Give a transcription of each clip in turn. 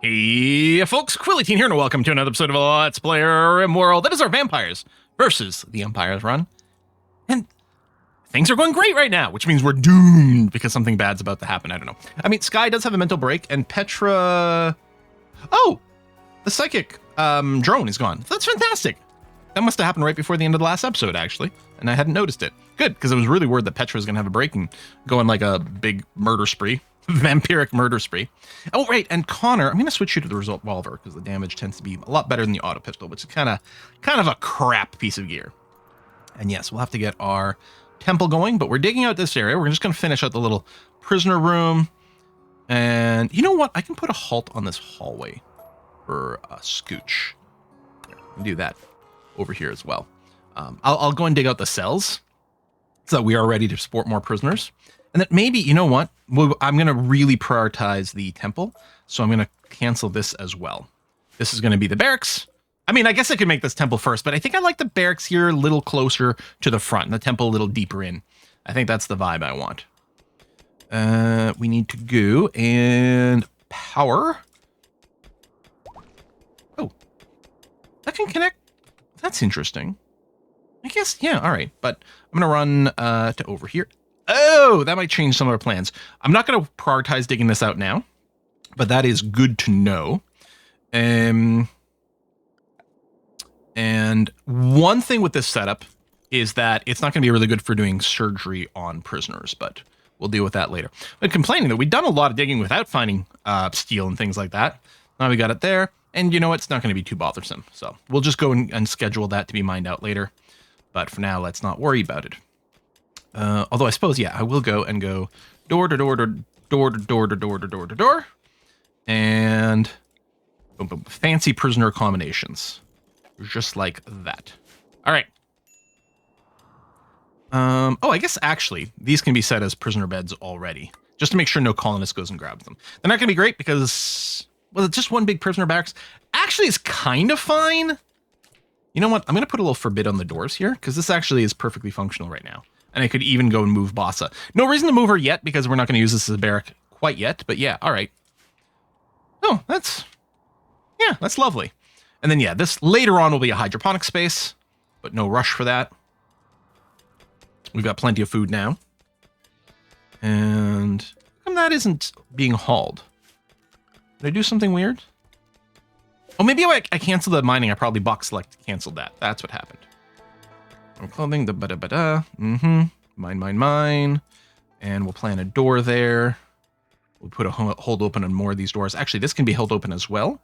Hey folks, Quillyteen here, and welcome to another episode of Let's Play RIMWORLD. That is our vampires versus the Empire's run. And things are going great right now, which means we're doomed because something bad's about to happen. I don't know. I mean, Sky does have a mental break, and Petra... Oh! The psychic drone is gone. That's fantastic. That must have happened right before the end of the last episode, actually, and I hadn't noticed it. Good, because I was really worried that Petra was going to have a break and go on like a big murder spree. Vampiric murder spree. Oh, right, and Connor, I'm going to switch you to the revolver because the damage tends to be a lot better than the auto pistol, which is kind of a crap piece of gear. And yes, we'll have to get our temple going, but we're digging out this area. We're just going to finish out the little prisoner room. And you know what? I can put a halt on this hallway for a scooch. I'll do that over here as well. I'll go and dig out the cells so that we are ready to support more prisoners. And then maybe, you know what? I'm going to really prioritize the temple, so I'm going to cancel this as well. This is going to be the barracks. I mean, I guess I could make this temple first, but I think I like the barracks here a little closer to the front and the temple a little deeper in. I think that's the vibe I want. We need to go and power. Oh, that can connect. That's interesting. I guess, yeah, all right. But I'm going to run to over here. Oh, that might change some of our plans. I'm not going to prioritize digging this out now, but that is good to know. And one thing with this setup is that it's not going to be really good for doing surgery on prisoners, but we'll deal with that later. But complaining that we've done a lot of digging without finding steel and things like that. Now we got it there, and you know what? It's not going to be too bothersome. So we'll just go and schedule that to be mined out later. But for now, let's not worry about it. Although I suppose, yeah, I will go door to door to door to door to door to door to door, and boom, boom, fancy prisoner combinations, just like that. All right. Oh, I guess actually these can be set as prisoner beds already, just to make sure no colonist goes and grabs them. They're not going to be great because, well, it's just one big prisoner barracks. Actually, it's kind of fine. You know what? I'm going to put a little forbid on the doors here because this actually is perfectly functional right now. And I could even go and move Bossa. No reason to move her yet because we're not going to use this as a barrack quite yet. But yeah, all right. Oh, that's lovely. And then, yeah, this later on will be a hydroponic space, but no rush for that. We've got plenty of food now. And how come that isn't being hauled? Did I do something weird? Oh, maybe I canceled the mining. I probably box select canceled that. That's what happened. Clothing, the ba-da-ba-da. Mine. And we'll plan a door there. We'll put a hold open on more of these doors. Actually, this can be held open as well.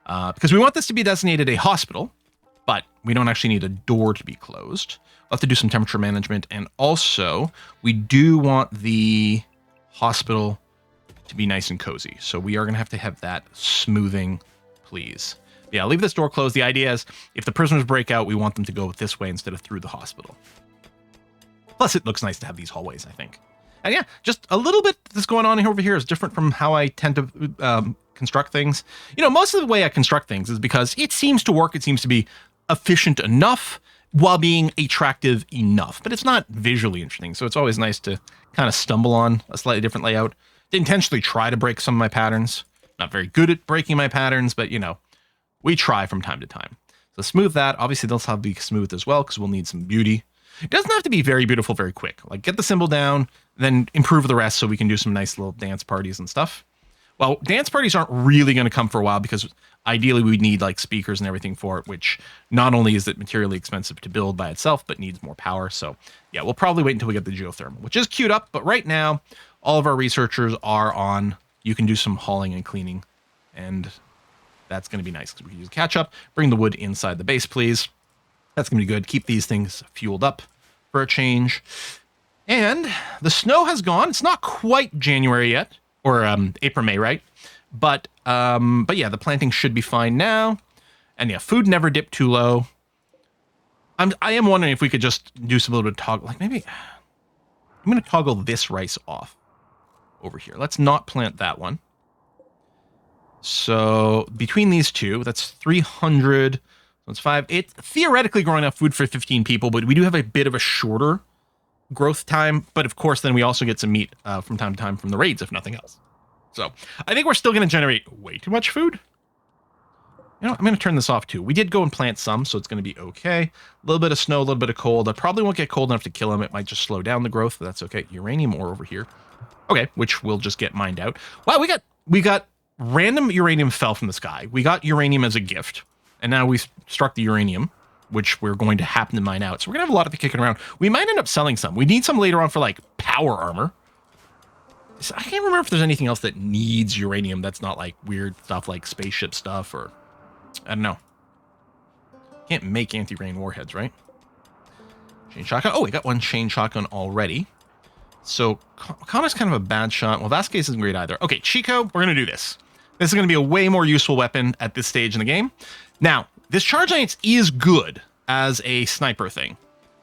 Because we want this to be designated a hospital, but we don't actually need a door to be closed. We'll have to do some temperature management. And also, we do want the hospital to be nice and cozy. So we are going to have that smoothing, please. Yeah, leave this door closed. The idea is if the prisoners break out, we want them to go this way instead of through the hospital. Plus, it looks nice to have these hallways, I think. And yeah, just a little bit that's going on over here is different from how I tend to construct things. You know, most of the way I construct things is because it seems to work. It seems to be efficient enough while being attractive enough. But it's not visually interesting, so it's always nice to kind of stumble on a slightly different layout. To intentionally try to break some of my patterns. Not very good at breaking my patterns, but, you know, we try from time to time. So smooth that. Obviously, they'll have to be smooth as well because we'll need some beauty. It doesn't have to be very beautiful very quick. Like, get the symbol down, then improve the rest so we can do some nice little dance parties and stuff. Well, dance parties aren't really going to come for a while because ideally we'd need, like, speakers and everything for it, which not only is it materially expensive to build by itself, but needs more power. So, yeah, we'll probably wait until we get the geothermal, which is queued up. But right now, all of our researchers are on. You can do some hauling and cleaning, and that's going to be nice because we can use catch up. Bring the wood inside the base, please. That's going to be good. Keep these things fueled up for a change. And the snow has gone. It's not quite January yet, or April, May, right? But yeah, the planting should be fine now. And yeah, food never dipped too low. I am wondering if we could just do some little bit of toggle. Like maybe I'm going to toggle this rice off over here. Let's not plant that one. So between these two, that's 300. That's 5. It's theoretically growing enough food for 15 people, but we do have a bit of a shorter growth time. But of course, then we also get some meat from time to time from the raids, if nothing else. So I think we're still going to generate way too much food. You know, I'm going to turn this off too. We did go and plant some, so it's going to be okay. A little bit of snow, a little bit of cold. I probably won't get cold enough to kill them. It might just slow down the growth, but that's okay. Uranium ore over here. Okay, which we'll just get mined out. Wow, we got random uranium fell from the sky. We got uranium as a gift, and now we've struck the uranium, which we're going to happen to mine out. So we're going to have a lot of it kicking around. We might end up selling some. We need some later on for, like, power armor. I can't remember if there's anything else that needs uranium that's not, like, weird stuff like spaceship stuff or... I don't know. Can't make anti-rain warheads, right? Chain shotgun. Oh, we got one chain shotgun already. So, Connor's kind of a bad shot. Well, Vasquez isn't great either. Okay, Chico, we're going to do this. This is going to be a way more useful weapon at this stage in the game. Now, this Charge Lance is good as a sniper thing,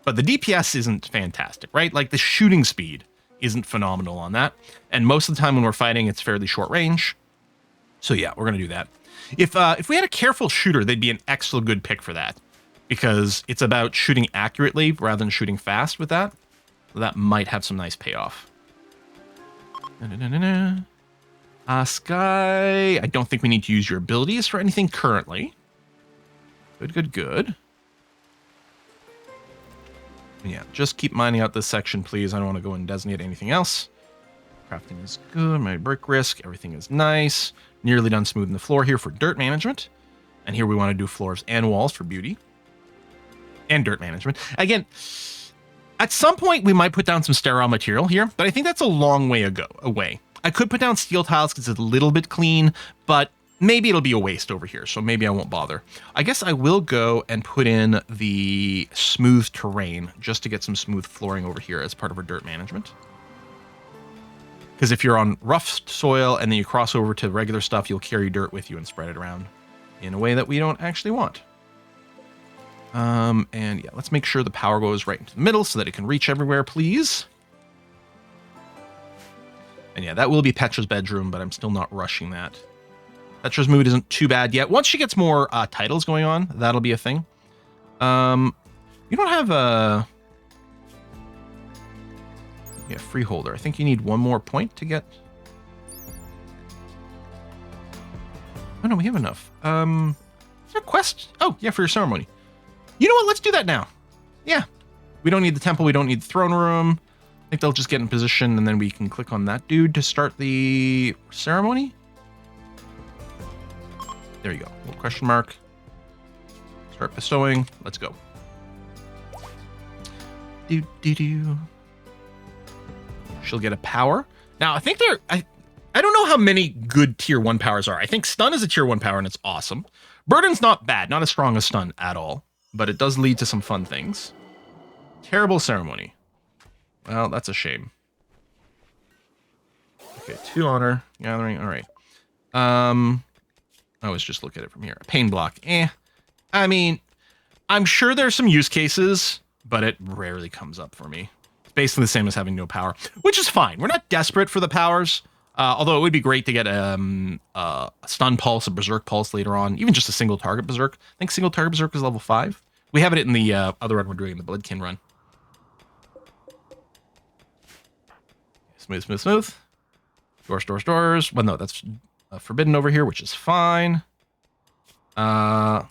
but the DPS isn't fantastic, right? Like, the shooting speed isn't phenomenal on that. And most of the time when we're fighting, it's fairly short range. So, yeah, we're going to do that. If we had a careful shooter, they'd be an extra good pick for that, because it's about shooting accurately rather than shooting fast with that. That might have some nice payoff. Sky, I don't think we need to use your abilities for anything currently. Good, good, good. Yeah, just keep mining out this section, please. I don't want to go and designate anything else. Crafting is good. My brick risk, everything is nice. Nearly done smoothing the floor here for dirt management. And here we want to do floors and walls for beauty. And dirt management. Again, at some point we might put down some sterile material here, but I think that's a long way away. I could put down steel tiles because it's a little bit clean, but maybe it'll be a waste over here, so maybe I won't bother. I guess I will go and put in the smooth terrain just to get some smooth flooring over here as part of our dirt management. Because if you're on rough soil and then you cross over to regular stuff, you'll carry dirt with you and spread it around in a way that we don't actually want. And yeah, let's make sure the power goes right into the middle so that it can reach everywhere, please. And yeah, that will be Petra's bedroom, but I'm still not rushing that. Petra's mood isn't too bad yet. Once she gets more titles going on, that'll be a thing. You don't have a... Yeah, freeholder. I think you need one more point to get... Oh no, we have enough. Is there a quest? Oh, yeah, for your ceremony. You know what? Let's do that now. Yeah. We don't need the temple. We don't need the throne room. I think they'll just get in position, and then we can click on that dude to start the ceremony. There you go. Little question mark. Start bestowing. Let's go. Do. She'll get a power. Now, I think I don't know how many good tier 1 powers are. I think stun is a tier 1 power, and it's awesome. Burden's not bad. Not as strong as stun at all. But it does lead to some fun things. Terrible ceremony. Well, that's a shame. Okay, 2 honor. Gathering. All right. I was just look at it from here. Pain block. I mean, I'm sure there's some use cases, but it rarely comes up for me. It's basically the same as having no power, which is fine. We're not desperate for the powers. Although it would be great to get a stun pulse, a berserk pulse later on, even just a single target berserk. I think single target berserk is level 5. We have it in the other run we're doing, the Bloodkin run. Smooth, smooth, smooth. Doors. Well, no, that's forbidden over here, which is fine. Listen,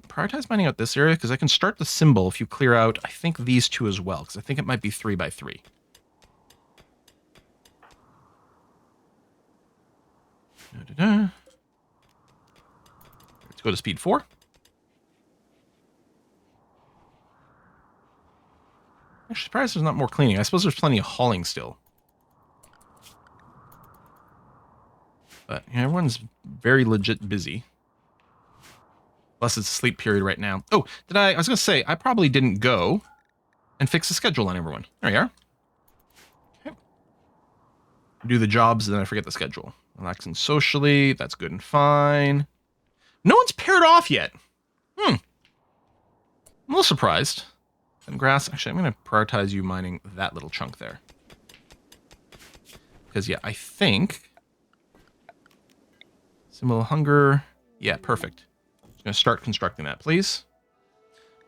prioritize mining out this area because I can start the symbol if you clear out, I think, these 2 as well, because I think it might be 3 by 3. Let's go to speed 4. I'm surprised there's not more cleaning. I suppose there's plenty of hauling still. But yeah, everyone's very legit busy. Plus it's a sleep period right now. Oh, I was going to say, I probably didn't go and fix the schedule on everyone. There you are. Okay. Do the jobs, and then I forget the schedule. Relaxing socially, that's good and fine. No one's paired off yet. I'm a little surprised. And grass, actually, I'm going to prioritize you mining that little chunk there. Because, yeah, I think... Symbol of hunger. Yeah, perfect. Just going to start constructing that, please.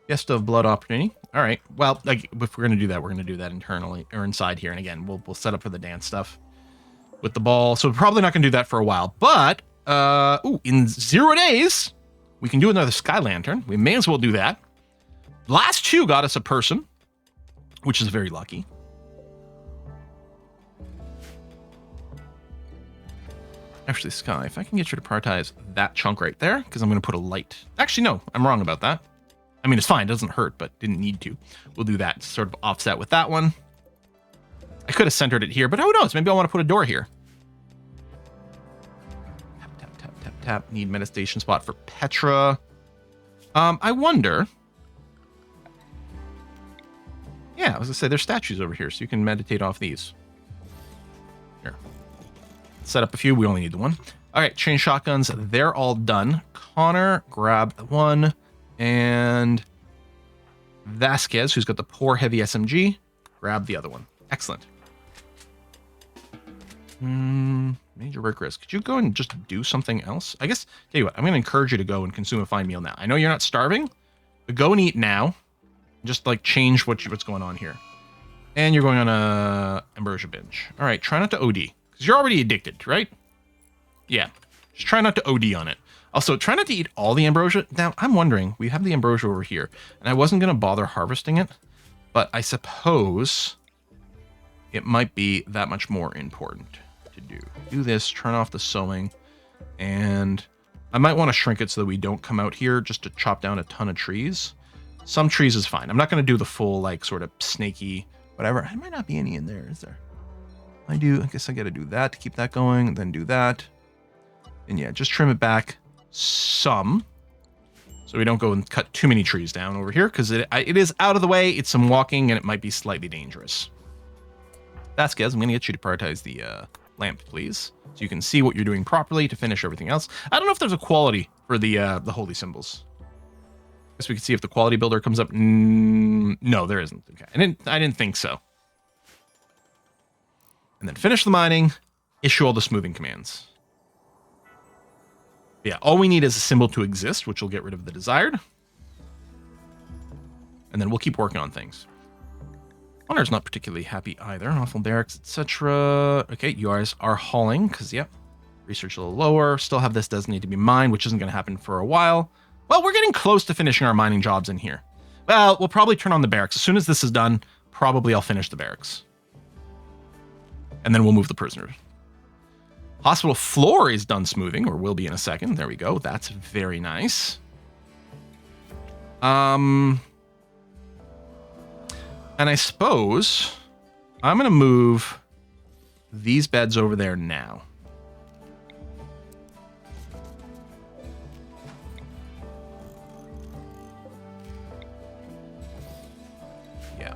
Guest of blood opportunity. All right. Well, like, if we're going to do that, we're going to do that internally or inside here. And again, we'll set up for the dance stuff. with the ball. So we're probably not going to do that for a while. But, in 0 days, we can do another sky lantern. We may as well do that. Last 2 got us a person, which is very lucky. Actually, Sky, if I can get you to prioritize that chunk right there, because I'm going to put a light. Actually, no, I'm wrong about that. I mean, it's fine. It doesn't hurt, but didn't need to. We'll do that sort of offset with that one. I could have centered it here, but who knows? Maybe I want to put a door here. Tap, tap, tap, tap, tap. Need meditation spot for Petra. I wonder. Yeah, I was going to say, there's statues over here, so you can meditate off these. Here. Set up a few. We only need the one. All right, chain shotguns. They're all done. Connor, grab one. And Vasquez, who's got the poor heavy SMG, grab the other one. Excellent. Major work risk. Could you go and just do something else? I guess, tell you what, I'm going to encourage you to go and consume a fine meal now. I know you're not starving, but go and eat now. Just like change what's going on here. And you're going on a ambrosia binge. All right, try not to OD, because you're already addicted, right? Yeah, just try not to OD on it. Also, try not to eat all the ambrosia. Now, I'm wondering, we have the ambrosia over here, and I wasn't going to bother harvesting it, but I suppose it might be that much more important to do. Do this, turn off the sowing, and I might want to shrink it so that we don't come out here just to chop down a ton of trees. Some trees is fine. I'm not going to do the full, like, sort of snaky, whatever. There might not be any in there, is there? I guess I got to do that to keep that going, then do that. And yeah, just trim it back some, so we don't go and cut too many trees down over here, because it is out of the way. It's some walking, and it might be slightly dangerous. Vasquez, I'm going to get you to prioritize the lamp, please, so you can see what you're doing properly to finish everything else. I don't know if there's a quality for the holy symbols. Guess we can see if the quality builder comes up. No, there isn't. Okay, I didn't think so. And then finish the mining, issue all the smoothing commands. Yeah, all we need is a symbol to exist, which will get rid of the desired. And then we'll keep working on things. Honor's not particularly happy either. Awful barracks, etc. Okay, you guys are hauling, because, yep. Research a little lower. Still have this designated to be mined, which isn't going to happen for a while. Well, we're getting close to finishing our mining jobs in here. Well, we'll probably turn on the barracks. As soon as this is done, probably I'll finish the barracks. And then we'll move the prisoners. Hospital floor is done smoothing, or will be in a second. There we go. That's very nice. And I suppose I'm going to move these beds over there now. Yeah.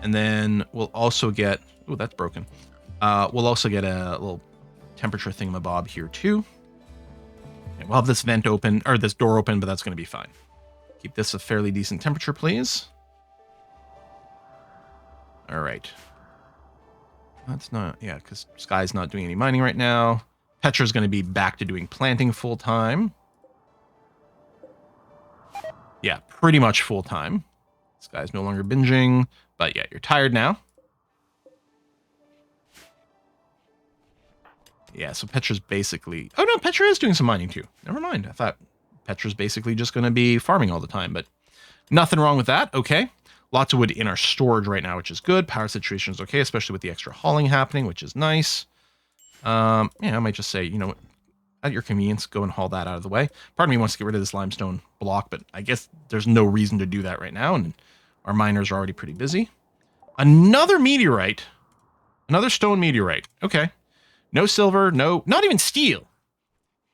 And then we'll also get... Oh, that's broken. We'll also get a little temperature thingamabob here too. Okay, we'll have this vent open, or this door open, but that's going to be fine. Keep this a fairly decent temperature, please. All right. That's not, yeah, because Sky's not doing any mining right now. Petra's going to be back to doing planting full time. Yeah, pretty much full time. Sky's no longer binging, but yeah, you're tired now. Yeah, so Petra's basically... Oh, no, Petra is doing some mining, too. Never mind. I thought Petra's basically just going to be farming all the time, but nothing wrong with that. Okay. Lots of wood in our storage right now, which is good. Power situation is okay, especially with the extra hauling happening, which is nice. Yeah, I might just say, you know what, at your convenience, go and haul that out of the way. Part of me wants to get rid of this limestone block, but I guess there's no reason to do that right now, and our miners are already pretty busy. Another meteorite. Another stone meteorite. Okay. No silver, no, not even steel.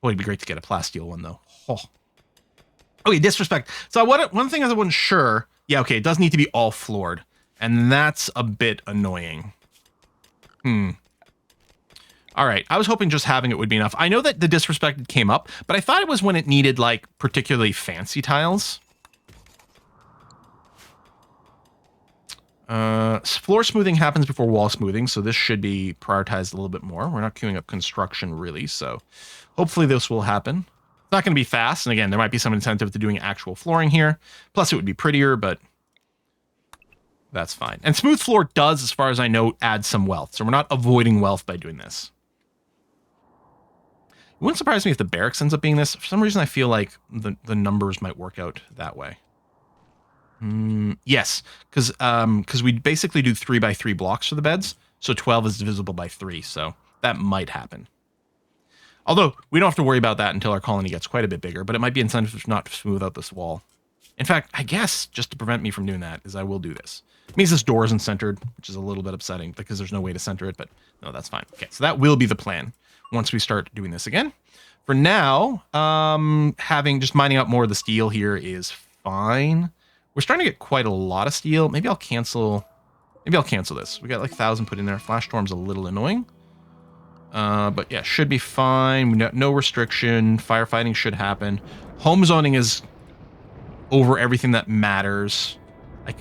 Boy, it'd be great to get a plasteel one, though. Oh. Okay, disrespect. So one thing I wasn't sure. Yeah, okay, it does need to be all floored. And that's a bit annoying. All right, I was hoping just having it would be enough. I know that the disrespected came up, but I thought it was when it needed, like, particularly fancy tiles. Floor smoothing happens before wall smoothing, so this should be prioritized a little bit more. We're not queuing up construction, really, so hopefully this will happen. It's not going to be fast, and again, there might be some incentive to doing actual flooring here. Plus, it would be prettier, but that's fine. And smooth floor does, as far as I know, add some wealth, so we're not avoiding wealth by doing this. wouldn't surprise me if the barracks ends up being this. For some reason, I feel like the numbers might work out that way. Yes, because we basically do 3x3 blocks for the beds, so 12 is divisible by 3, so that might happen. Although, we don't have to worry about that until our colony gets quite a bit bigger, but it might be incentive not to smooth out this wall. In fact, I guess, just to prevent me from doing that, is I will do this. It means this door isn't centered, which is a little bit upsetting, because there's no way to center it, but no, that's fine. Okay, so that will be the plan once we start doing this again. For now, having just mining out more of the steel here is fine. We're starting to get quite a lot of steel. Maybe I'll cancel this. We got like 1,000 put in there. Flash storm's a little annoying. But yeah, should be fine. We got no restriction. Firefighting should happen. Home zoning is over everything that matters. Like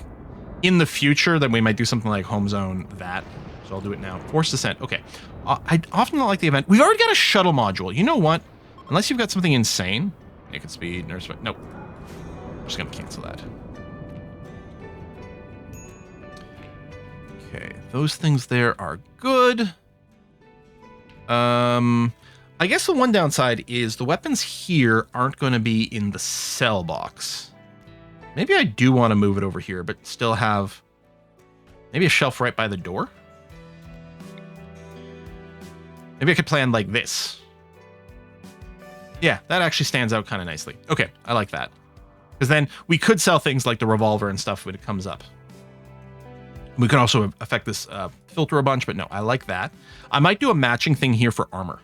in the future, then we might do something like home zone that. So I'll do it now. Forced descent. Okay. I often don't like the event. We've already got a shuttle module. You know what? Unless you've got something insane. Naked speed, nurse. Nope. I'm just going to cancel that. Okay. Those things there are good. I guess the one downside is the weapons here aren't going to be in the cell box. Maybe I do want to move it over here, but still have maybe a shelf right by the door. Maybe I could plan like this. Yeah, that actually stands out kind of nicely. Okay, I like that. Because then we could sell things like the revolver and stuff when it comes up. We could also affect this filter a bunch, but no, I like that. I might do a matching thing here for armor.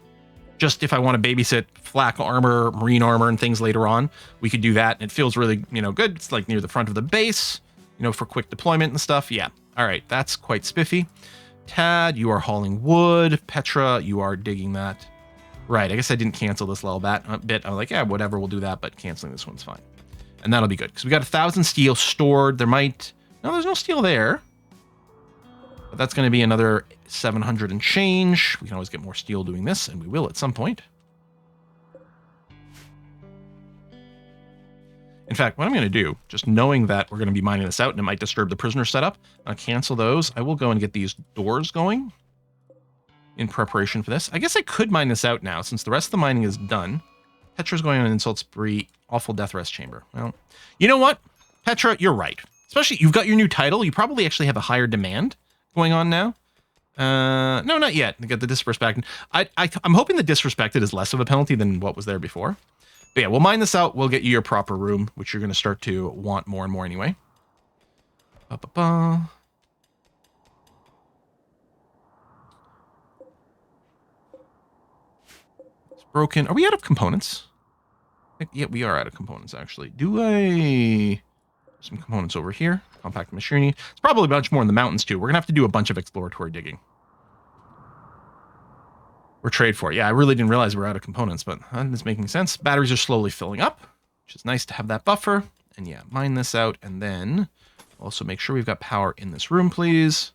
Just if I want to babysit flak armor, marine armor, and things later on, we could do that. And it feels really, good. It's like near the front of the base, for quick deployment and stuff. Yeah. All right. That's quite spiffy. Tad, you are hauling wood. Petra, you are digging that. Right. I guess I didn't cancel this little bit. I'm like, yeah, whatever. We'll do that. But canceling this one's fine. And that'll be good. Because we got 1,000 steel stored. There's no steel there. But that's going to be another 700 and change. We can always get more steel doing this, and we will at some point. In fact, what I'm going to do, just knowing that we're going to be mining this out and it might disturb the prisoner setup, I'll cancel those. I will go and get these doors going in preparation for this. I guess I could mine this out now since the rest of the mining is done. Petra's going on an insult spree. Awful death rest chamber. Well, you know what? Petra, you're right. Especially, you've got your new title. You probably actually have a higher demand going on now. No, not yet. I got the disrespect. I'm hoping the disrespected is less of a penalty than what was there before. But yeah, we'll mine this out. We'll get you your proper room, which you're going to start to want more and more anyway. It's broken. Are we out of components? Yeah, we are out of components, actually. Do I... Some components over here. Compact machinery. It's probably a bunch more in the mountains, too. We're going to have to do a bunch of exploratory digging. Or trade for it. Yeah, I really didn't realize we're out of components, but that is making sense. Batteries are slowly filling up, which is nice to have that buffer. And yeah, mine this out, and then also make sure we've got power in this room, please.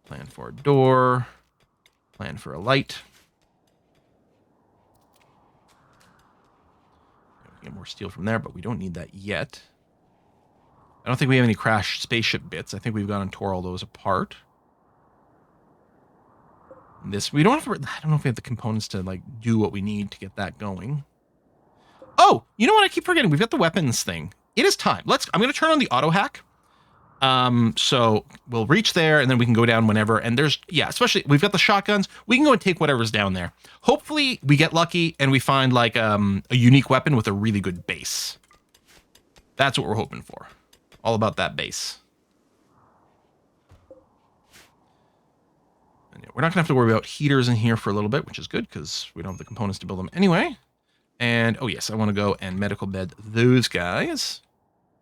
Plan for a door. Plan for a light. We can get more steel from there, but we don't need that yet. I don't think we have any crashed spaceship bits. I think we've gone and tore all those apart. We don't have to, I don't know if we have the components to like do what we need to get that going. Oh, you know what? I keep forgetting. We've got the weapons thing. It is time. I'm going to turn on the auto hack. So we'll reach there and then we can go down whenever. And especially we've got the shotguns. We can go and take whatever's down there. Hopefully we get lucky and we find like a unique weapon with a really good base. That's what we're hoping for. All about that base. And we're not going to have to worry about heaters in here for a little bit, which is good because we don't have the components to build them anyway. And, oh yes, I want to go and medical bed those guys.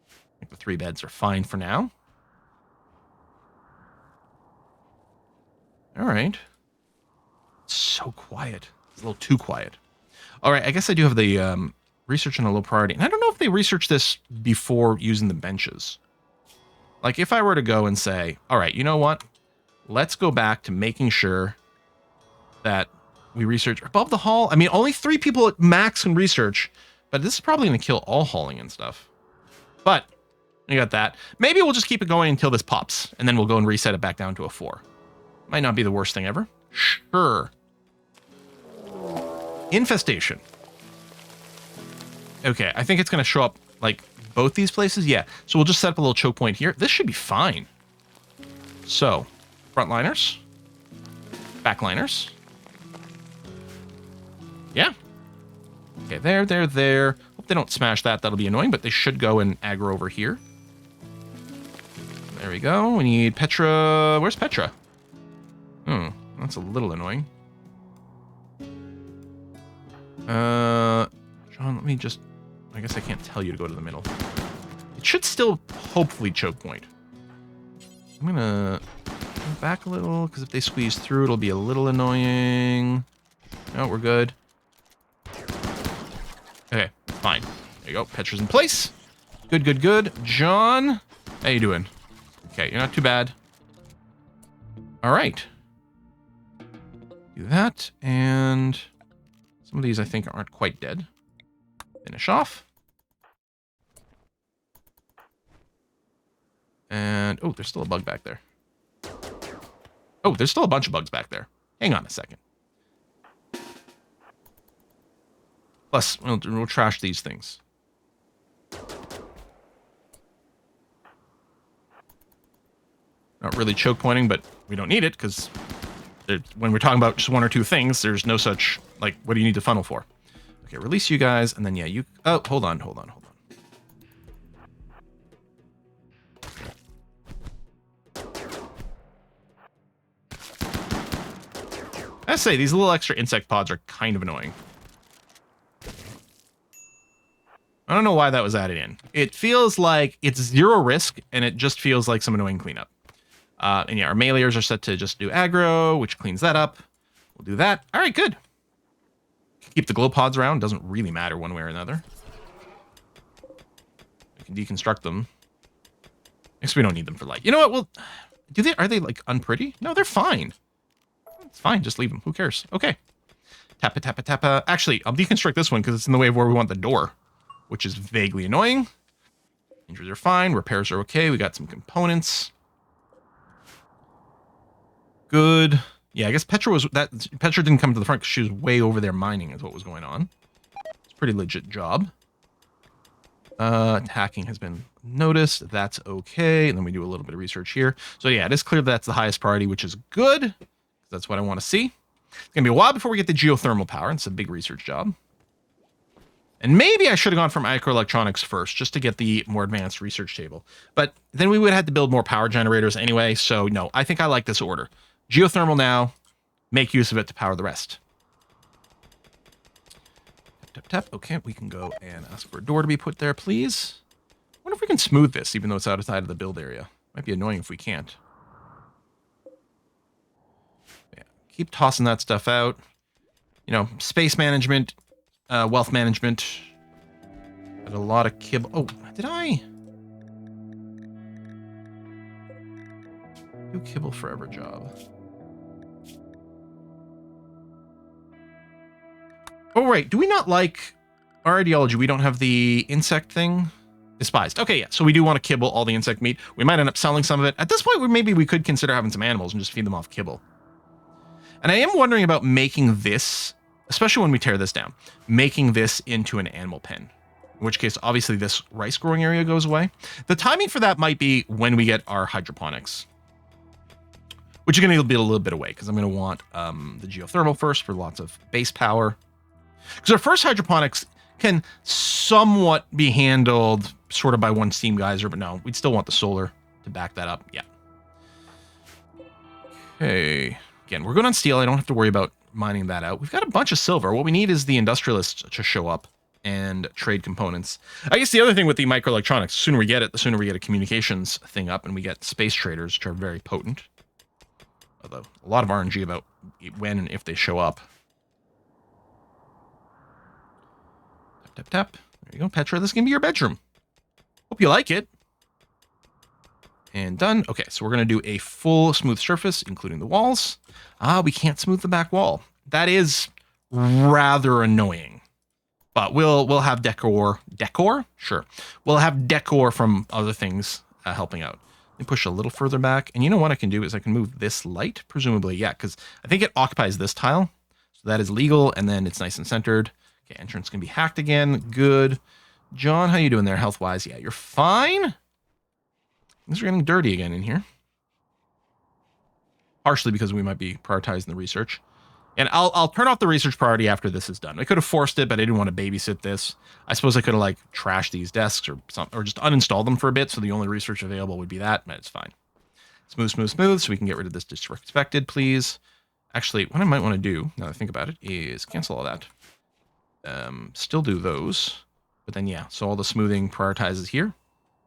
I think the 3 beds are fine for now. All right. It's so quiet. It's a little too quiet. All right, I guess I do have the research on a low priority. And I don't know if they researched this before using the benches. Like, if I were to go and say, all right, you know what? Let's go back to making sure that we research above the hull. I mean, only 3 people at max can research, but this is probably going to kill all hauling and stuff. But you got that. Maybe we'll just keep it going until this pops, and then we'll go and reset it back down to a 4. Might not be the worst thing ever. Sure. Infestation. Okay, I think it's going to show up like both these places. Yeah, so we'll just set up a little choke point here. This should be fine. So, frontliners, backliners. Yeah. Okay, there. Hope they don't smash that. That'll be annoying, but they should go and aggro over here. There we go. We need Petra. Where's Petra? That's a little annoying. John, let me just... I guess I can't tell you to go to the middle. It should still hopefully choke point. I'm gonna go back a little, because if they squeeze through, it'll be a little annoying. No, we're good. Okay, fine. There you go. Petra's in place. Good. John, how you doing? Okay, you're not too bad. All right. Do that, and some of these I think aren't quite dead. Finish off. And, oh, there's still a bug back there. Oh, there's still a bunch of bugs back there. Hang on a second. Plus, we'll trash these things. Not really choke pointing, but we don't need it, because when we're talking about just one or two things, there's no such, like, what do you need to funnel for? Okay, release you guys, and then, yeah, you... Oh, hold on. I say, these little extra insect pods are kind of annoying. I don't know why that was added in. It feels like it's zero risk, and it just feels like some annoying cleanup. And yeah, our meleers are set to just do aggro, which cleans that up. We'll do that. All right, good. Keep the glow pods around. Doesn't really matter one way or another. We can deconstruct them. I guess we don't need them for light. You know what? Well, are they like unpretty? No, they're fine. It's fine. Just leave them. Who cares? Okay. Tappa. Actually, I'll deconstruct this one because it's in the way of where we want the door, which is vaguely annoying. Injuries are fine. Repairs are okay. We got some components. Good. Yeah, I guess Petra didn't come to the front because she was way over there mining is what was going on. It's a pretty legit job. Hacking has been noticed. That's okay. And then we do a little bit of research here. So yeah, it is clear that's the highest priority, which is good. That's what I want to see. It's going to be a while before we get the geothermal power. It's a big research job. And maybe I should have gone for microelectronics first, just to get the more advanced research table. But then we would have had to build more power generators anyway. So no, I think I like this order. Geothermal now, make use of it to power the rest. Tap. Okay, we can go and ask for a door to be put there, please. I wonder if we can smooth this, even though it's outside of the build area. Might be annoying if we can't. Yeah, keep tossing that stuff out. You know, space management, wealth management. Got a lot of kibble. Oh, did I do kibble forever job? Oh, right. Do we not like our ideology? We don't have the insect thing? Despised. Okay, yeah. So we do want to kibble all the insect meat. We might end up selling some of it. At this point, maybe we could consider having some animals and just feed them off kibble. And I am wondering about making this, especially when we tear this down, making this into an animal pen. In which case, obviously, this rice growing area goes away. The timing for that might be when we get our hydroponics. Which are going to be a little bit away, because I'm going to want the geothermal first for lots of base power. Because our first hydroponics can somewhat be handled sort of by one steam geyser, but no, we'd still want the solar to back that up. Yeah. Okay. Again, we're good on steel. I don't have to worry about mining that out. We've got a bunch of silver. What we need is the industrialists to show up and trade components. I guess the other thing with the microelectronics, the sooner we get it, the sooner we get a communications thing up, and we get space traders, which are very potent. Although, a lot of RNG about when and if they show up. Tap. There you go, Petra. This is going to be your bedroom. Hope you like it. And done. Okay, so we're going to do a full smooth surface, including the walls. We can't smooth the back wall. That is rather annoying. But we'll have decor. Decor? Sure. We'll have decor from other things helping out. Let me push a little further back. And you know what I can do is I can move this light, presumably. Yeah, because I think it occupies this tile. So that is legal, and then it's nice and centered. Okay, entrance can be hacked again. Good. John, how you doing there health-wise? Yeah, you're fine. Things are getting dirty again in here. Partially because we might be prioritizing the research. And I'll turn off the research priority after this is done. I could have forced it, but I didn't want to babysit this. I suppose I could have like trashed these desks or something, or just uninstalled them for a bit, so the only research available would be that, but it's fine. Smooth, smooth, smooth, so we can get rid of this disrespected, please. Actually, what I might want to do, now that I think about it, is cancel all that. Still do those. But then, yeah, so all the smoothing prioritizes here.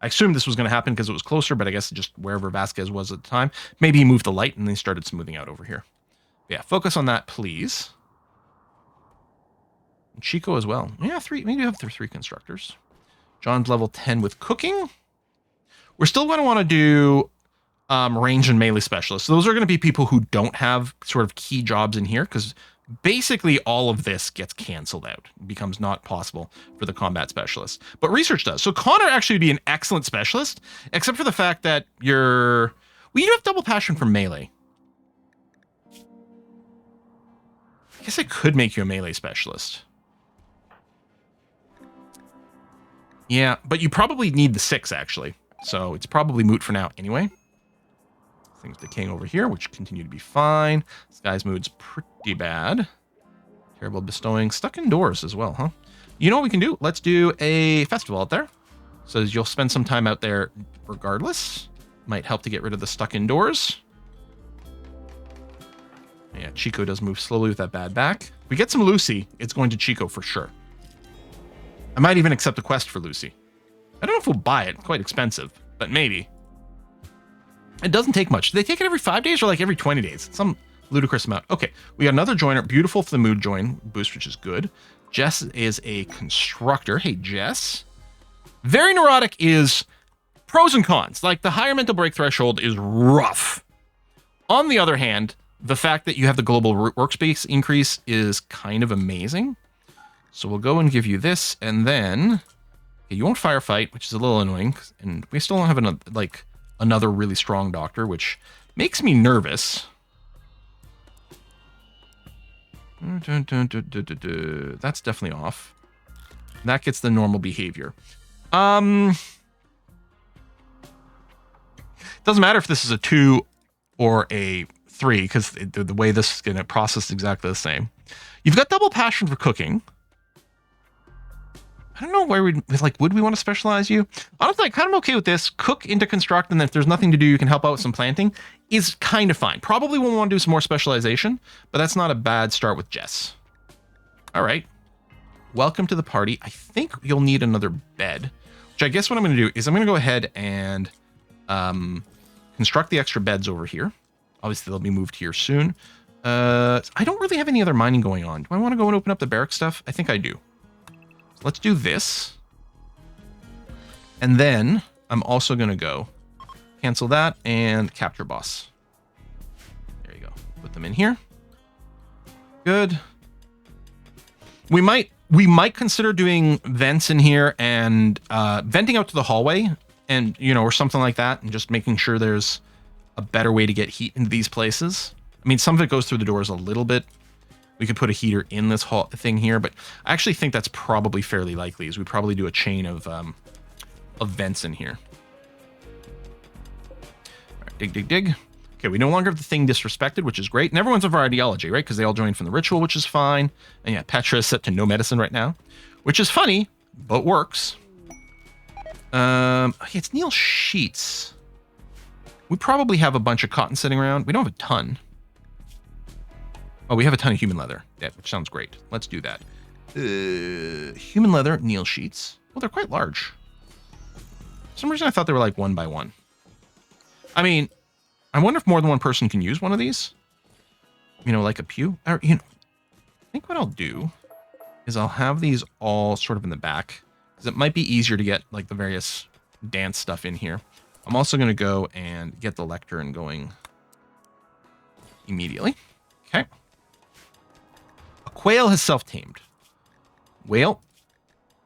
I assumed this was going to happen because it was closer, but I guess just wherever Vasquez was at the time. Maybe he moved the light and then started smoothing out over here. Yeah, focus on that, please. And Chico as well. Yeah, maybe have three constructors. John's level 10 with cooking. We're still going to want to do range and melee specialists. So those are going to be people who don't have sort of key jobs in here, because basically all of this gets canceled out. It becomes not possible for the combat specialist. But research does. So Connor actually would be an excellent specialist, except for the fact that well, you do have double passion for melee. I guess I could make you a melee specialist. Yeah, but you probably need the 6, actually. So it's probably moot for now anyway. Things decaying over here, which continue to be fine. This guy's mood's pretty bad. Terrible bestowing. Stuck indoors as well, huh? You know what we can do? Let's do a festival out there. So you'll spend some time out there regardless. Might help to get rid of the stuck indoors. Yeah, Chico does move slowly with that bad back. If we get some Lucy, it's going to Chico for sure. I might even accept a quest for Lucy. I don't know if we'll buy it. Quite expensive, but maybe. It doesn't take much. Do they take it every 5 days or like every 20 days? Some ludicrous amount. Okay, we got another joiner. Beautiful for the mood join boost, which is good. Jess is a constructor. Hey, Jess. Very neurotic is pros and cons. Like, the higher mental break threshold is rough. On the other hand, the fact that you have the global workspace increase is kind of amazing. So we'll go and give you this, and then okay, you won't firefight, which is a little annoying, and we still don't have another really strong doctor, which makes me nervous. That's definitely off. That gets the normal behavior. Doesn't matter if this is a 2 or a 3, because the way this is going to process is exactly the same. You've got double passion for cooking. I don't know where would we want to specialize you? Honestly, I'm kind of okay with this. Cook into construct, and then if there's nothing to do, you can help out with some planting, is kind of fine. Probably we'll want to do some more specialization, but that's not a bad start with Jess. All right. Welcome to the party. I think you'll need another bed, which I guess what I'm going to do is I'm going to go ahead and construct the extra beds over here. Obviously, they'll be moved here soon. I don't really have any other mining going on. Do I want to go and open up the barrack stuff? I think I do. Let's do this. And then I'm also going to go cancel that and capture boss. There you go. Put them in here. Good. We might consider doing vents in here and venting out to the hallway and, or something like that, and just making sure there's a better way to get heat into these places. I mean, some of it goes through the doors a little bit. We could put a heater in this thing here, but I actually think that's probably fairly likely, as we probably do a chain of vents in here. All right, dig, dig, dig. Okay, we no longer have the thing disrespected, which is great. And everyone's of our ideology, right? Because they all joined from the ritual, which is fine. And yeah, Petra is set to no medicine right now, which is funny, but works. Okay, it's Neil Sheets. We probably have a bunch of cotton sitting around. We don't have a ton. Oh, we have a ton of human leather. Yeah, which sounds great. Let's do that. Human leather, Neil Sheets. Well, they're quite large. For some reason, I thought they were like 1 by 1. I mean, I wonder if more than one person can use one of these. Like a pew. Or, I think what I'll do is I'll have these all sort of in the back, because it might be easier to get like the various dance stuff in here. I'm also going to go and get the lectern going immediately. Okay. A quail has self-tamed. Whale.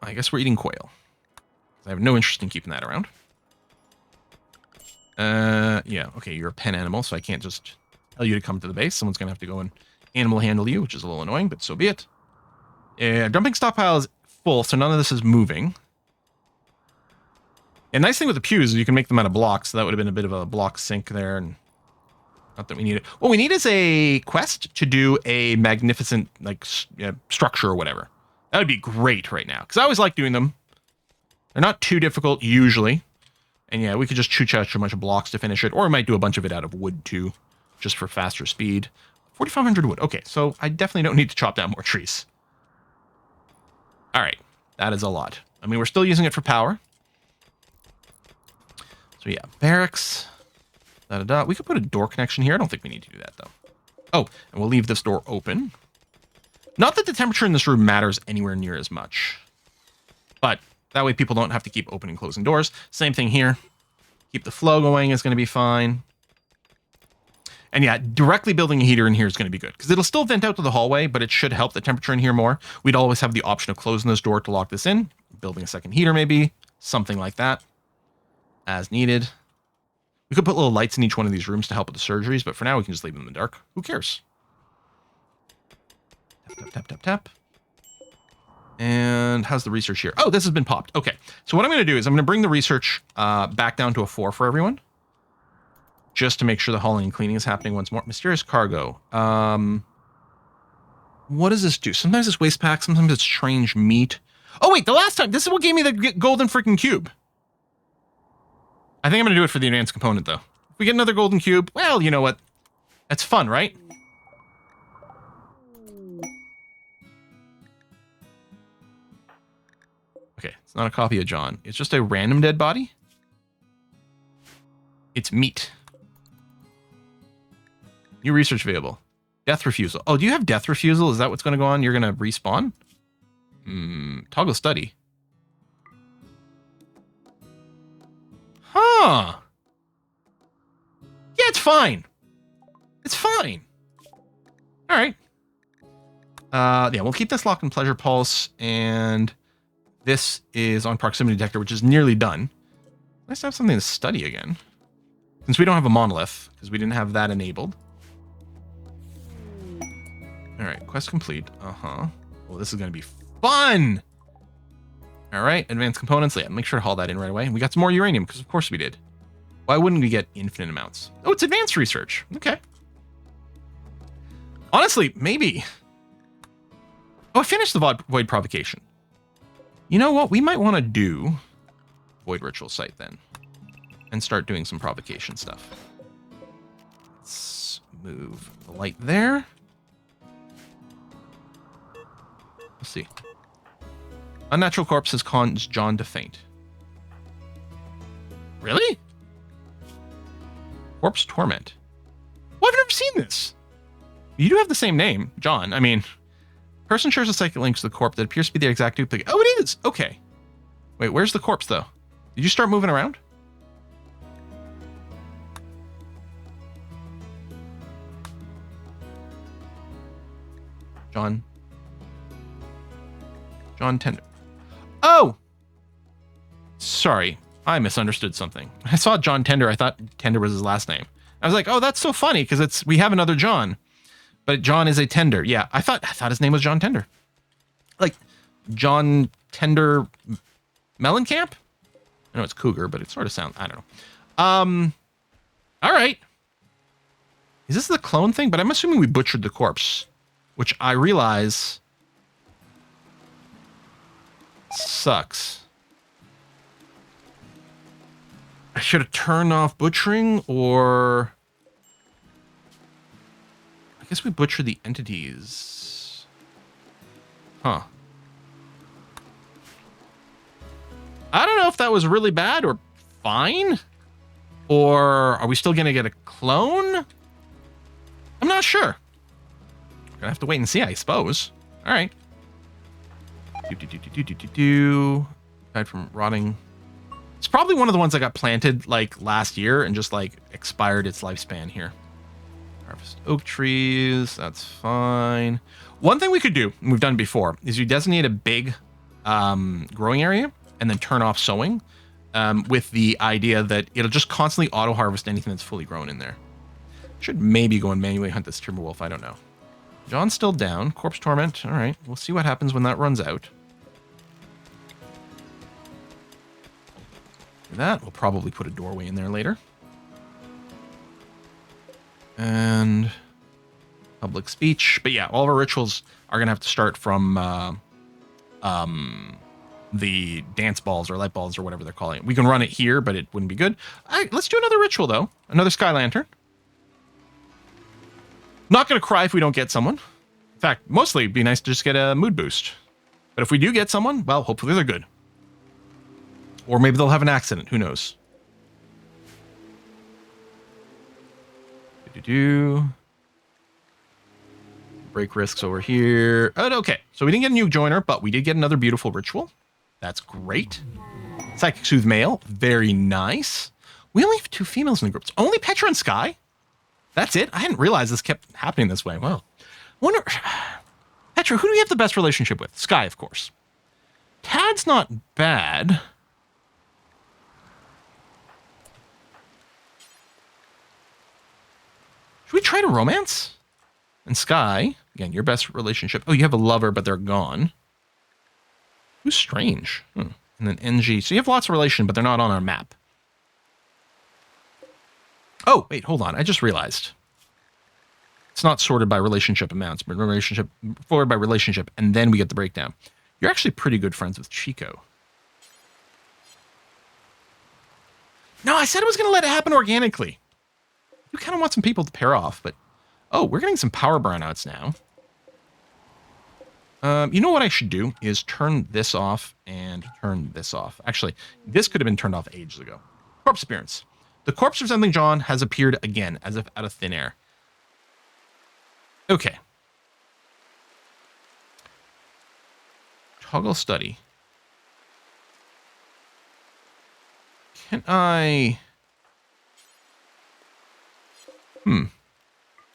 I guess we're eating quail. I have no interest in keeping that around. Yeah, okay, you're a pen animal, so I can't just tell you to come to the base. Someone's going to have to go and animal handle you, which is a little annoying, but so be it. Dumping stockpile is full, so none of this is moving. And nice thing with the pews is you can make them out of blocks, so that would have been a bit of a block sink there, and not that we need it. What we need is a quest to do a magnificent, like, structure or whatever. That would be great right now, because I always like doing them. They're not too difficult, usually. And yeah, we could just choo-choo a bunch of blocks to finish it, or we might do a bunch of it out of wood, too, just for faster speed. 4,500 wood. Okay, so I definitely don't need to chop down more trees. All right, that is a lot. I mean, we're still using it for power. So yeah, barracks. Da-da-da. We could put a door connection here. I don't think we need to do that, though. Oh, and we'll leave this door open. Not that the temperature in this room matters anywhere near as much. But that way people don't have to keep opening and closing doors. Same thing here. Keep the flow going is going to be fine. And yeah, directly building a heater in here is going to be good, because it'll still vent out to the hallway, but it should help the temperature in here more. We'd always have the option of closing this door to lock this in, building a second heater maybe, something like that, as needed. We could put little lights in each one of these rooms to help with the surgeries, but for now we can just leave them in the dark. Who cares? Tap, tap, tap, tap, tap. And how's the research here? Oh, this has been popped. Okay, so what I'm going to do is I'm going to bring the research back down to a 4 for everyone, just to make sure the hauling and cleaning is happening once more. Mysterious cargo. What does this do? Sometimes it's waste pack, sometimes it's strange meat. Oh wait, the last time, this is what gave me the golden freaking cube. I think I'm going to do it for the advanced component, though. If we get another golden cube, well, you know what? That's fun, right? Okay, it's not a copy of John. It's just a random dead body. It's meat. New research available. Death refusal. Oh, do you have death refusal? Is that what's going to go on? You're going to respawn? Toggle study. Huh. Yeah, it's fine. It's fine. All right. Yeah, we'll keep this lock and pleasure pulse, and this is on proximity detector, which is nearly done. Nice to have something to study again, since we don't have a monolith, because we didn't have that enabled. All right, quest complete. Well, this is going to be fun. All right, advanced components. Yeah, make sure to haul that in right away. We got some more uranium, because of course we did. Why wouldn't we get infinite amounts? Oh, it's advanced research. Okay. Honestly, maybe. Oh, I finished the void provocation. You know what? We might want to do void ritual site then, and start doing some provocation stuff. Let's move the light there. Let's see. Unnatural corpse has caused John to faint. Really? Corpse torment. Well, I've never seen this. You do have the same name, John. I mean, person shares a psychic link to the corpse that appears to be the exact duplicate. Oh, it is. Okay. Wait, where's the corpse, though? Did you start moving around? John Tender. Oh! Sorry, I misunderstood something. I saw John Tender. I thought Tender was his last name. I was like, oh, that's so funny, because we have another John. But John is a Tender. Yeah, I thought his name was John Tender. Like, John Tender Mellencamp? I know it's Cougar, but it sort of sounds, I don't know. All right. Is this the clone thing? But I'm assuming we butchered the corpse, which I realize sucks. I should have turned off butchering, or I guess we butchered the entities. Huh. I don't know if that was really bad or fine, or are we still going to get a clone? I'm not sure. We're gonna have to wait and see, I suppose. All right. Died from rotting. It's probably one of the ones that got planted like last year and just like expired its lifespan here. Harvest oak trees. That's fine. One thing we could do, and we've done before, is you designate a big growing area and then turn off sowing with the idea that it'll just constantly auto harvest anything that's fully grown in there. Should maybe go and manually hunt this timber wolf. I don't know. John's still down. Corpse Torment. All right. We'll see what happens when that runs out. For that, we'll probably put a doorway in there later. And public speech. But yeah, all of our rituals are going to have to start from the dance balls or light balls or whatever they're calling it. We can run it here, but it wouldn't be good. All right, let's do another ritual, though. Another Sky Lantern. Not going to cry if we don't get someone. In fact, mostly it'd be nice to just get a mood boost. But if we do get someone, well, hopefully they're good. Or maybe they'll have an accident. Who knows? Break risks over here. Oh, okay, so we didn't get a new joiner, but we did get another beautiful ritual. That's great. Psychic Soothe Male. Very nice. We only have 2 females in the group. It's only Petra and Sky? That's it? I hadn't realized this kept happening this way. Wow. Wonder... Petra, who do we have the best relationship with? Sky, of course. Tad's not bad. Should we try to romance? And Sky, again, your best relationship. Oh, you have a lover, but they're gone. Who's strange? And then NG. So you have lots of relation, but they're not on our map. Oh, wait, hold on. I just realized. It's not sorted by relationship amounts, but sorted by relationship, and then we get the breakdown. You're actually pretty good friends with Chico. No, I said I was going to let it happen organically. You kind of want some people to pair off, but... Oh, we're getting some power burnouts now. You know what I should do is turn this off and turn this off. Actually, this could have been turned off ages ago. Corpse appearance. The corpse resembling John has appeared again, as if out of thin air. Okay. Toggle study. Can I...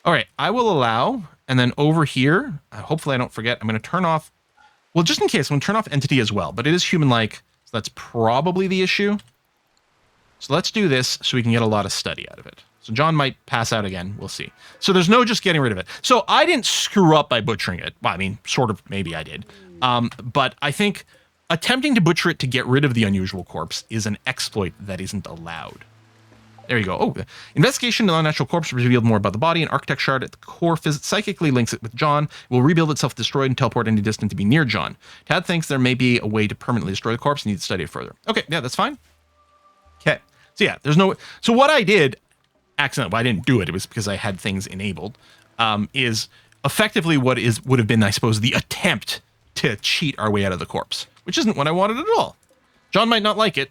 All right, I will allow, and then over here, hopefully I don't forget, I'm going to turn off, well, just in case, I'm going to turn off entity as well, but it is human-like, so that's probably the issue. So let's do this so we can get a lot of study out of it. So John might pass out again, we'll see. So there's no just getting rid of it. So I didn't screw up by butchering it. Well, I mean, sort of, maybe I did. But I think attempting to butcher it to get rid of the unusual corpse is an exploit that isn't allowed. There you go. Oh, investigation of the unnatural corpse revealed more about the body. An architect shard at the core psychically links it with John. It will rebuild itself, destroyed, and teleport any distance to be near John. Tad thinks there may be a way to permanently destroy the corpse and needs to study it further. Okay, yeah, that's fine. Okay. So yeah, there's no... So what I did, accidentally, well, I didn't do it, it was because I had things enabled, is effectively what would have been, I suppose, the attempt to cheat our way out of the corpse, which isn't what I wanted at all. John might not like it,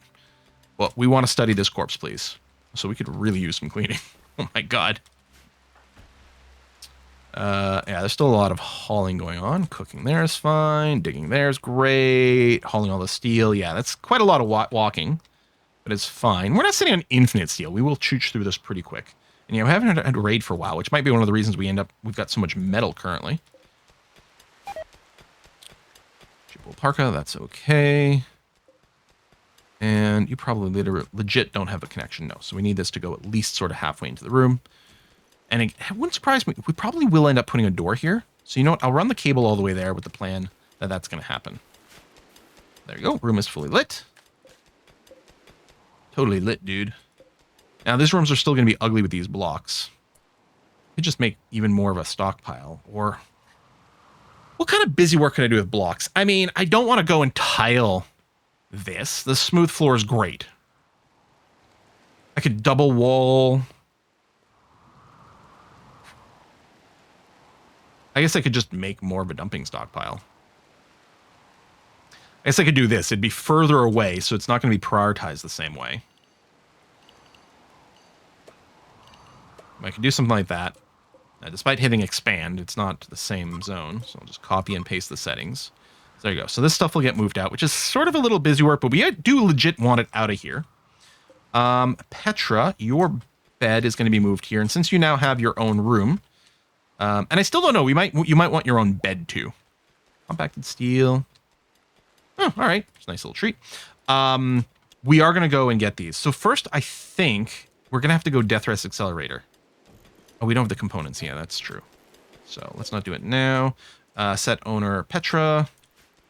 but we want to study this corpse, please. So we could really use some cleaning. Oh my god. Yeah, there's still a lot of hauling going on. Cooking there is fine. Digging there is great. Hauling all the steel. Yeah, that's quite a lot of walking. But it's fine. We're not sitting on infinite steel. We will chooch through this pretty quick. And yeah, we haven't had a raid for a while, which might be one of the reasons we've got so much metal currently. Chippewa Parka, that's okay. And you probably legit don't have a connection, no. So we need this to go at least sort of halfway into the room. And it wouldn't surprise me. We probably will end up putting a door here. So you know what? I'll run the cable all the way there with the plan that that's going to happen. There you go. Room is fully lit. Totally lit, dude. Now, these rooms are still going to be ugly with these blocks. Could just make even more of a stockpile. Or what kind of busy work can I do with blocks? I mean, I don't want to go and tile... this. The smooth floor is great. I could double wall. I guess I could just make more of a dumping stockpile. I guess I could do this. It'd be further away, so it's not going to be prioritized the same way. I could do something like that. Despite hitting expand, it's not the same zone, so I'll just copy and paste the settings. There you go. So this stuff will get moved out, which is sort of a little busy work, but we do legit want it out of here. Petra, your bed is going to be moved here, and since you now have your own room, and I still don't know, you might want your own bed too. Compacted steel. Oh, all right. It's a nice little treat. We are going to go and get these. So first, I think we're going to have to go Death Rest Accelerator. Oh, we don't have the components. Yeah, that's true. So let's not do it now. Set owner Petra.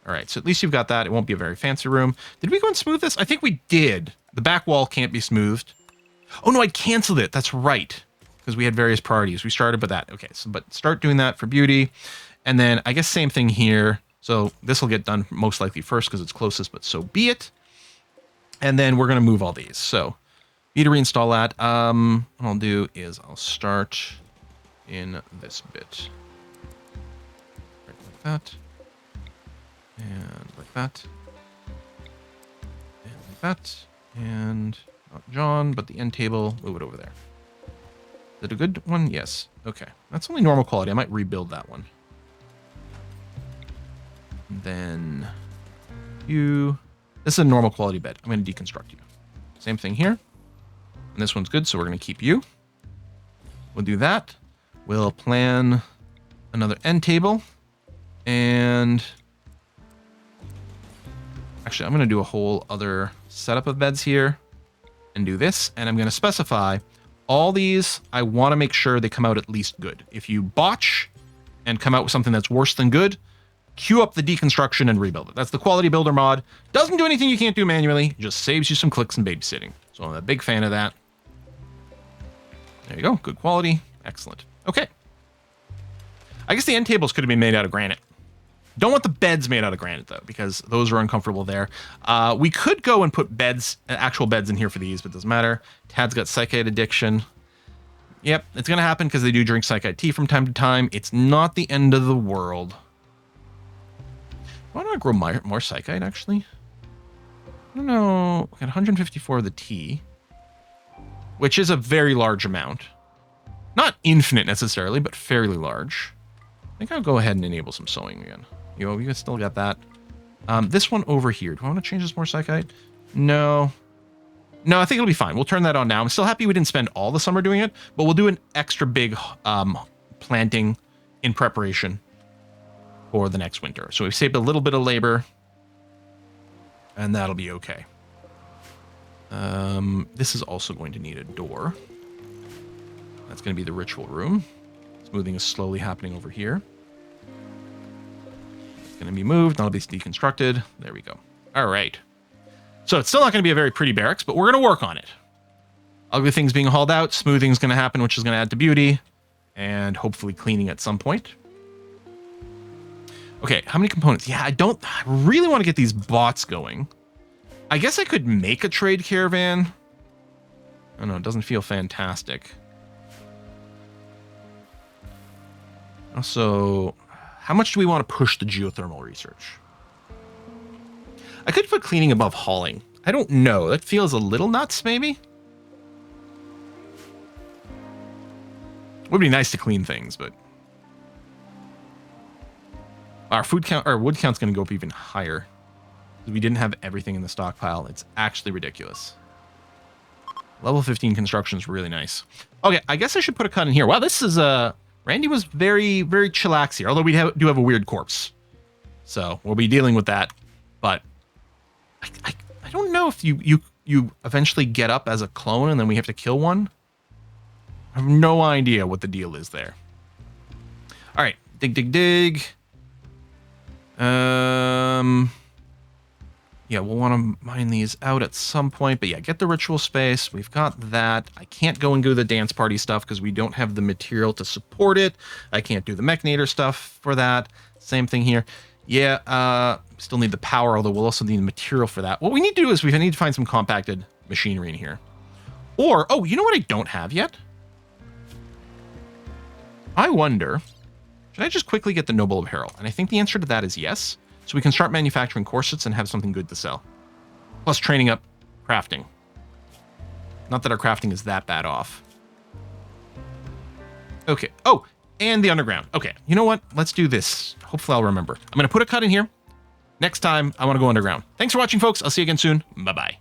All right, so at least you've got that. It won't be a very fancy room. Did we go and smooth this? I think we did. The back wall can't be smoothed. Oh no, I canceled it. That's right. Because we had various priorities. We started with that. Okay, so but start doing that for beauty. And then I guess same thing here. So this will get done most likely first because it's closest, but so be it. And then we're going to move all these. So need to reinstall that. What I'll do is I'll start in this bit. Right like that. And like that. And like that. And not John, but the end table. Move it over there. Is it a good one? Yes. Okay. That's only normal quality. I might rebuild that one. And then you. This is a normal quality bed. I'm going to deconstruct you. Same thing here. And this one's good, so we're going to keep you. We'll do that. We'll plan another end table. And actually, I'm going to do a whole other setup of beds here and do this. And I'm going to specify all these. I want to make sure they come out at least good. If you botch and come out with something that's worse than good, queue up the deconstruction and rebuild it. That's the quality builder mod. Doesn't do anything you can't do manually. Just saves you some clicks and babysitting. So I'm a big fan of that. There you go. Good quality. Excellent. Okay. I guess the end tables could have been made out of granite. Don't want the beds made out of granite, though, because those are uncomfortable there. We could go and put beds, actual beds in here for these, but it doesn't matter. Tad's got psychite addiction. Yep, it's going to happen because they do drink psychite tea from time to time. It's not the end of the world. Why don't I grow more psychite, actually? I don't know. We got 154 of the tea, which is a very large amount. Not infinite necessarily, but fairly large. I think I'll go ahead and enable some sewing again. You still got that. This one over here. Do I want to change this more psychite? No. No, I think it'll be fine. We'll turn that on now. I'm still happy we didn't spend all the summer doing it, but we'll do an extra big planting in preparation for the next winter. So we've saved a little bit of labor, and that'll be okay. This is also going to need a door. That's going to be the ritual room. Smoothing is slowly happening over here. It's going to be moved. That'll be deconstructed. There we go. All right. So it's still not going to be a very pretty barracks, but we're going to work on it. Ugly things being hauled out. Smoothing is going to happen, which is going to add to beauty. And hopefully cleaning at some point. Okay, how many components? Yeah, I really want to get these bots going. I guess I could make a trade caravan. I don't know, it doesn't feel fantastic. Also, how much do we want to push the geothermal research? I could put cleaning above hauling. I don't know. That feels a little nuts, maybe? Would be nice to clean things, but our food count, our wood count's going to go up even higher. We didn't have everything in the stockpile. It's actually ridiculous. Level 15 construction is really nice. Okay, I guess I should put a cut in here. Wow, this is Randy was very, very chillax here, although we do have a weird corpse. So we'll be dealing with that. But I don't know if you eventually get up as a clone and then we have to kill one. I have no idea what the deal is there. All right, dig. Yeah, we'll want to mine these out at some point, but yeah, get the ritual space. We've got that. I can't go and do the dance party stuff because we don't have the material to support it. I can't do the mechanator stuff for that. Same thing here. Yeah, still need the power, although we'll also need the material for that. What we need to do is we need to find some compacted machinery in here. Or, oh, you know what I don't have yet? I wonder, should I just quickly get the Noble Apparel? And I think the answer to that is yes. So we can start manufacturing corsets and have something good to sell. Plus training up crafting. Not that our crafting is that bad off. Okay. Oh, and the underground. Okay. You know what? Let's do this. Hopefully I'll remember. I'm going to put a cut in here. Next time, I want to go underground. Thanks for watching, folks. I'll see you again soon. Bye-bye.